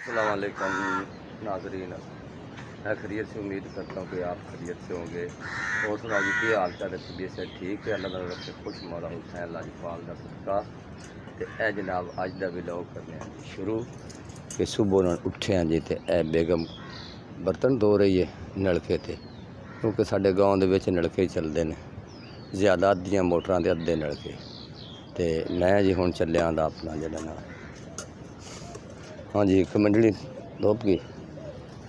अस्सलाम वालेकुम नाज़रीन, मैं खैरियत से उम्मीद करता हूँ कि आप खैरियत से होंगे। और सुना जी की हाल चाल तबीयत से ठीक है, अल्लाह ताला रखे खुश मौला हुसैन लाजपाल का सदका। तो ए जनाब अज का व्लॉग करने शुरू कि सुबह उठे हैं जी। तो ए बेगम बर्तन धो रही है नलके ते, क्योंकि साढ़े गाँव के नलके ही चलते हैं ज़्यादा, अद्धियाँ मोटरां के अद्धे नलके। तो मैं जी हुण चलिया अपना जड़ा ना, हाँ जी एक मंडली धोप गई।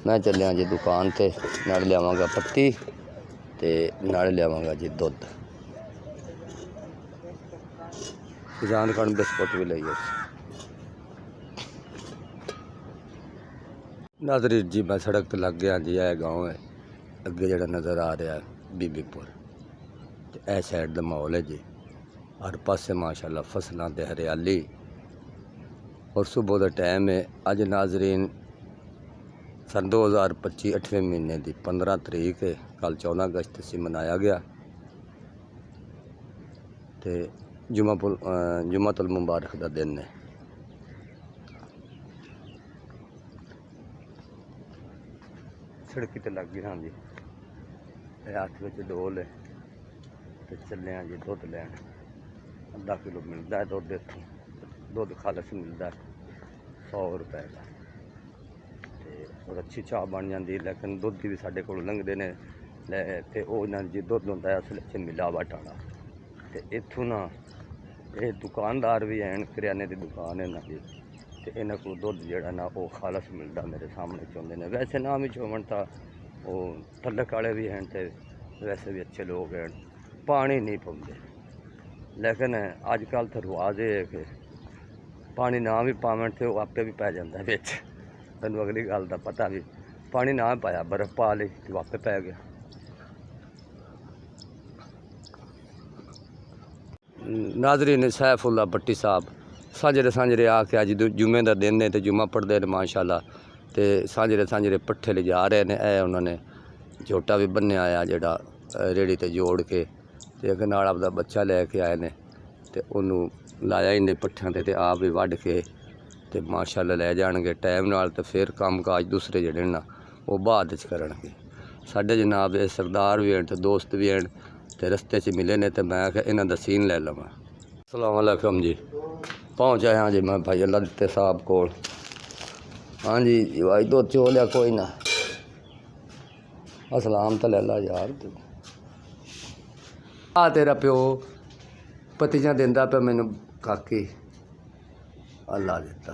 मैं चलिया जी दुकान ते, नाल लियावांगा पत्ती ते नाल लियावांगा जी दुध। जान खान बिस्कुट भी लईए। नाज़रीन जी मैं सड़क ते लग गया जी। यह गाँव है अगे जड़ा नज़र आ रहा है बीबीपुर। तो यह साइड का माहौल है जी, हर पासे माशाल्लाह फसलों ते हरियाली। और सुबह का टाइम है। अज नाज़रीन सन 2025 8वें महीने की 15 तरीक है। कल 14 अगस्त से मनाया गया। तो जुम्मतुल मुबारक का दिन है। सड़की तो लग गई हाँ जी। हाथ में डोल है। तो चले हैं जी दुध लैन। आधा किलो मिलता है दुध इतों। दुध खालस मिलता है 100 रुपए का। और अच्छी चाह बन जाती है, लेकिन दुध भी साढ़े को लंघते हैं तो वह जी दुध होंगे असल मिलावट वाला। तो इतों ना ये दुकानदार भी हैं, करियाने की दुकान है ना जी। तो इन्हों को दुध जोड़ा ना वो खालस मिलता मेरे सामने चाहते हैं। वैसे ना भी चोवन तो वो तलक वाले भी हैं, तो वैसे भी अच्छे लोग हैं, पानी नहीं पाते। लेकिन अजकल तो रिवाज ये है कि पानी ना भी पावन तो आपे भी पै जाता है बिच। तैनूं अगली गल का पता भी, पानी ना पाया बर्फ पा ली तो आपे पै गया। नाज़रीन सैफुल्ला भट्टी साहब सांझरे सांझरे आके अज जुम्मे का दिन है, तो जुम्मा पढ़ते हैं माशाल्लाह। तो सांझरे सांझरे पट्ठे ले जा रहे हैं। यह उन्होंने झोटा भी बन्या आया जोड़ा रेड़ी ते जोड़ के, तो एक नाल आपदा बच्चा लैके आए ने। तो उन्होंने लाया इन्हें पट्ठियां ते आप भी वढ़ के तो माशाल्लाह लै जाएंगे टाइम नाल। तो फिर काम काज दूसरे जड़े ना वो बाद च करनगे। साढ़े जनाब ये सरदार भी हैं, तो दोस्त भी हैं, तो रस्ते च मिले ने। तो मैं इन्हां दा सीन लै लवां। अस्सलाम वालेकुम जी। पहुँच आया जी मैं भाई अल्लाह दिते साहब कोल। हाँ जी भाई दो चो लिया कोई ना, असलाम तो लै ला यार। आ तेरा प्यो पत्तियां दिंदा पे मैनू काकी, अल्लाह दिता।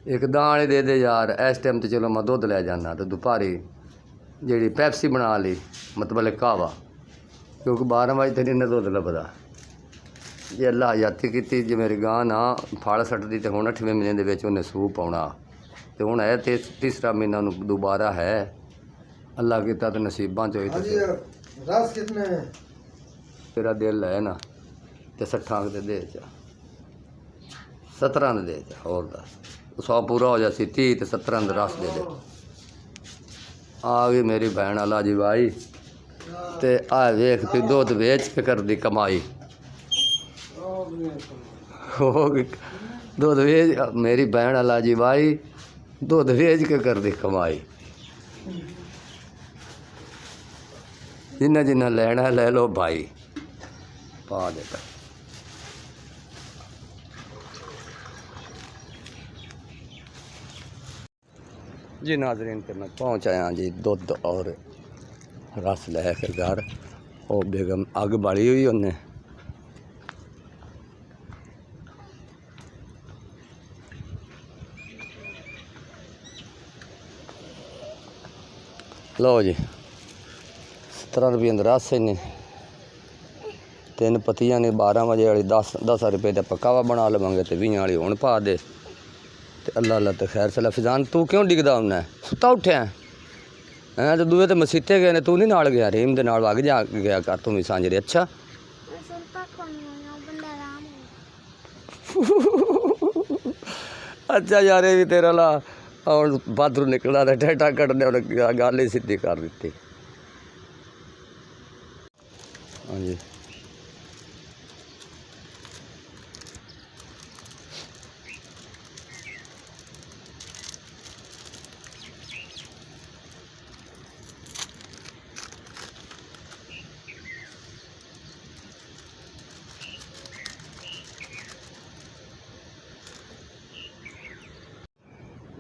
एक दाल दे दे यार। इस टाइम तो चलो मैं दुध लै जाना, तो दोपहरी जी पैप्सी बना ली, मतलब कहवा, क्योंकि 12 बजे तो इन्हें दुध लभदा। जे अल्लाह हयाती की जे मेरी गां ना फल सटदी तो हुण 8वें महीने के उन्हें सूह पाउणा। तो हुण है तीसरा महीना दोबारा है। अल्लाह किता तो नसीबां चोई। रस कितने तेरा दिल है ना तो 60 के दे चा, 17 दे चा, और दस 100 पूरा हो जासी। 30 तो 17 रस दे दे। आ गई मेरी भैन अला जी भाई। तो आ वेख तू दुध वेच के कर दी कमाई। दुध वेच मेरी भैन अला जी भाई, दुध वेच के कर दी कमाई। जिन्ना जिन्ना लेना ले लो भाई, पा देता। जी नाज़रीन के मैं पहुँच आया जी दुध और रस लैके घर। वो बेगम अग बाली हुई उन्हें। लो जी 17 रुपये रस इन्हें, 3 पत्तियां ने 12 बजे वाली 10 रुपये का पकावा बना लवेंगे। तो 20 वाली हुण पा दे। तो अल्लाह अल्लाह तो खैर सला। फिजान तू क्यों डिगदा उन्हें, सुता उठिया हैं? तो दूए तो मसीते गए ने, तू नहीं नाल गया? रीम दे नाल वग जा गया कर तू भी सांझरे। अच्छा अच्छा यार ये भी तेरा ला और बाथरूम निकला तो ठेठा कटने उन्हें गल ही सीधी कर दी। हाँ जी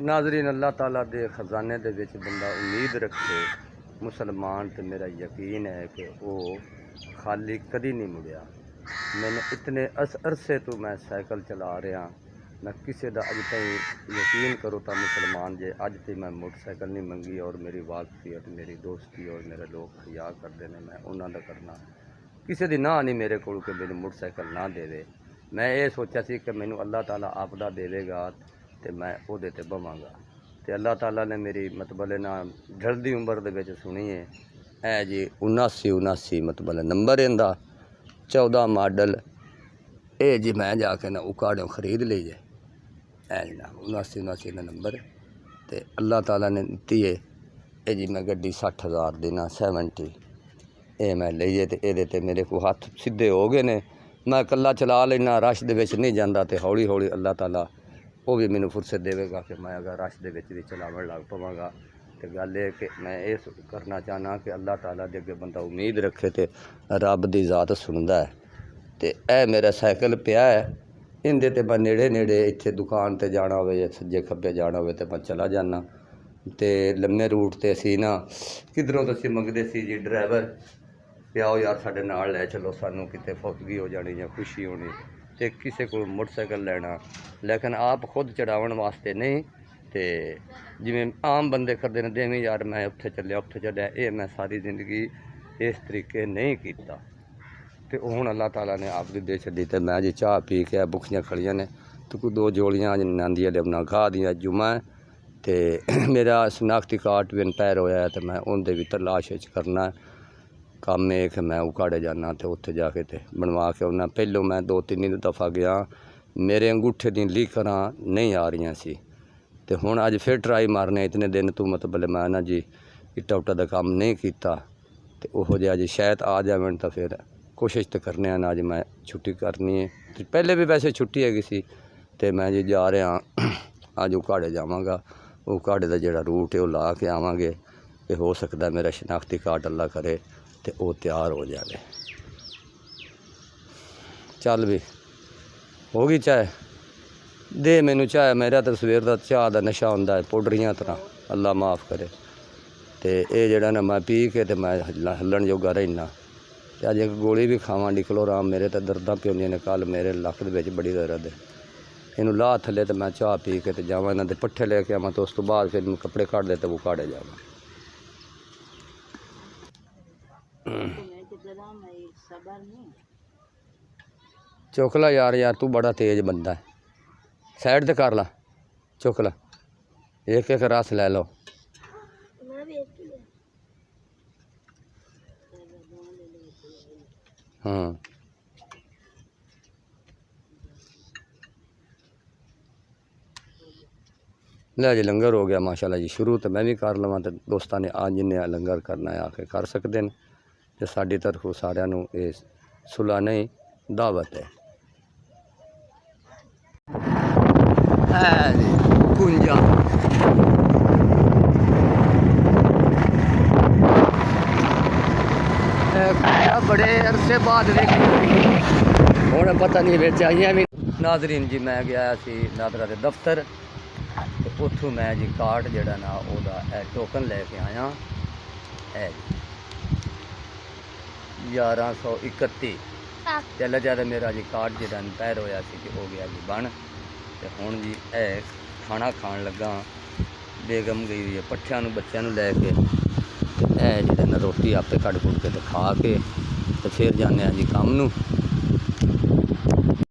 नाज़रीन अल्लाह ताला दे खजाने दे विच बंदा उम्मीद रखे मुसलमान तो मेरा यकीन है कि वो खाली कदी नहीं मुड़िया। मैंने इतने अरसे तो मैं साइकिल चला रहा, मैं किसी का अज तई यकीन करो तो मुसलमान जे अज तक मैं मोटरसाइकिल नहीं मंगी और मेरी वाकफियत मेरी दोस्ती और मेरे लोग हया करते हैं, मैं उन्होंने करना किसी की ना नहीं मेरे को कि मैंने मोटरसाइकिल ना देवे। मैं ये सोचा सी कि मैनू अल्लाह ताला आपदा देवेगा तो मैं वो ते बवांगा, तो अल्लाह ताला ने मेरी मतलब ना ढलदी उम्र दे विच सुनी है। ए जी 79 मतलब नंबर इनका 14 मॉडल, ये जी मैं जाके ना उकाड़ों खरीद ली है। ऐ जनाब 79 का नंबर, तो अल्लाह ताला ने दी है। ये जी मैं गड्डी 60,000 दी ना 70 ये मैं लीए, तो ये मेरे को हथ सीधे हो गए ने। मैं कला चला लेना, रश दे विच नहीं जाता, तो हौली हौली अल्लाह ताला वो भी मैनू फुरसत देवेगा कि मैं अगर रश दे विच भी चलावन लग पवांगा। तो गल ये कि मैं ये करना चाहना कि अल्लाह ताला दे अगे बंदा उम्मीद रखे तो रब दी ज़ात सुनदा है। तो यह मेरा साइकिल पिया है, इंदे ते मैं नेड़े नेड़े इत्थे दुकान ते जाना होवे या सज्जे खब्बे जाना होवे तो मैं चला जाना। तो लम्मे रूट ते असी ना किधरों तो असी मंगदे सी जी ड्राइवर कि आओ यार साडे नाल लै चलो, सानू किते फौतगी हो जानी या खुशी होनी, तो किसी को मोटरसाइकिल लेना, लेकिन आप खुद चढ़ावन वास्ते नहीं। तो जिमें आम बंदे करते हैं देवी यार मैं उत्थे चलिया ये मैं सारी ज़िंदगी इस तरीके नहीं किया। तो हुण अल्लाह ताला ने आप दी दे छड्डी, तो मैं जी चाह पी के भुखियां खड़ियां ने, तो कोई 2 जोड़ियां नांदियां लिया घाह दियां जुम्मा है। तो मेरा शनाख्ती कार्ड भी इनपैर होया है, तो मैं उनके भी तलाश करना काम है कि मैं उकाड़े जाना, तो उत्थे जाके तो बनवा के आना। पहलों मैं 2-3 दफ़ा गया, मेरे अंगूठे दी लीकरां नहीं आ रही सी, तो हुण अज फिर ट्राई मारने इतने दिन तो मतलब मैं ना जी इट्टा उट्टा का काम नहीं किया, तो वह जो अज शायद आ जावन तो फिर कोशिश तो करने ना। अज मैं छुट्टी करनी है, तो पहले भी वैसे छुट्टी हैगी सी, तो मैं जी जा रहा अज उकाड़े जावांगा। उकाड़े का जोड़ा रूट है वह ला के आवांगे, ये हो सकता है मेरा शनाख्ती कार्ड अल्लाह करे तो वह तैयार हो जाए। चल भी हो गई चाय दे मैनू चाय, मेरा तो सवेर का चाह का नशा होंदा है पाउडरियां तरह, अल्लाह माफ़ करे। तो ये जड़ा ना मैं पी के तो मैं हल्लण जोगा रहना, तो अज एक गोली भी खावां डिक्लोराम, मेरे तो दर्दां पियोंदियां ने, कल मेरे लक दे विच बड़ी दर्द है। इनू ला थले तो मैं चाह पी के तो जावां, इन्हां दे पट्ठे लेके आवां, तो उस तो बाद फिर कपड़े कढ़ दे तो वो काड़े जावां। चुक ला यार, यार तू बड़ा तेज बंदा है, साइड ते कर ला, चुक ला, एक एक रस ले लो। हाँ ले जी लंगर हो गया माशाल्लाह जी शुरू, तो मैं भी कर लवां, तो दोस्तां ने आज जिन्हें लंगर करना है आके कर सकते हैं। तो साडी तरफों सारिਆਂ ਨੂੰ ਇਹ सुलह नहीं दावत है। कुंजा बड़े अरसे बाद हूँ पता नहीं बिच आइया भी। नाजरीन जी मैं गया सी नादरा के दफ्तर, तो उतों मैं जी कार्ड जड़ा ना वह टोकन लैके आया है 1131 चल ज़्यादा मेरा जी कार्ड जो इंपायर होया सी कि हो गया जी बन। तो हुण जी खाना खान लगा, बेगम गई हुई है पट्ठियां बच्चों लैके, जो रोटी आपे कड़ कुड़ के तो खा के तो फिर जाने जी काम नूं।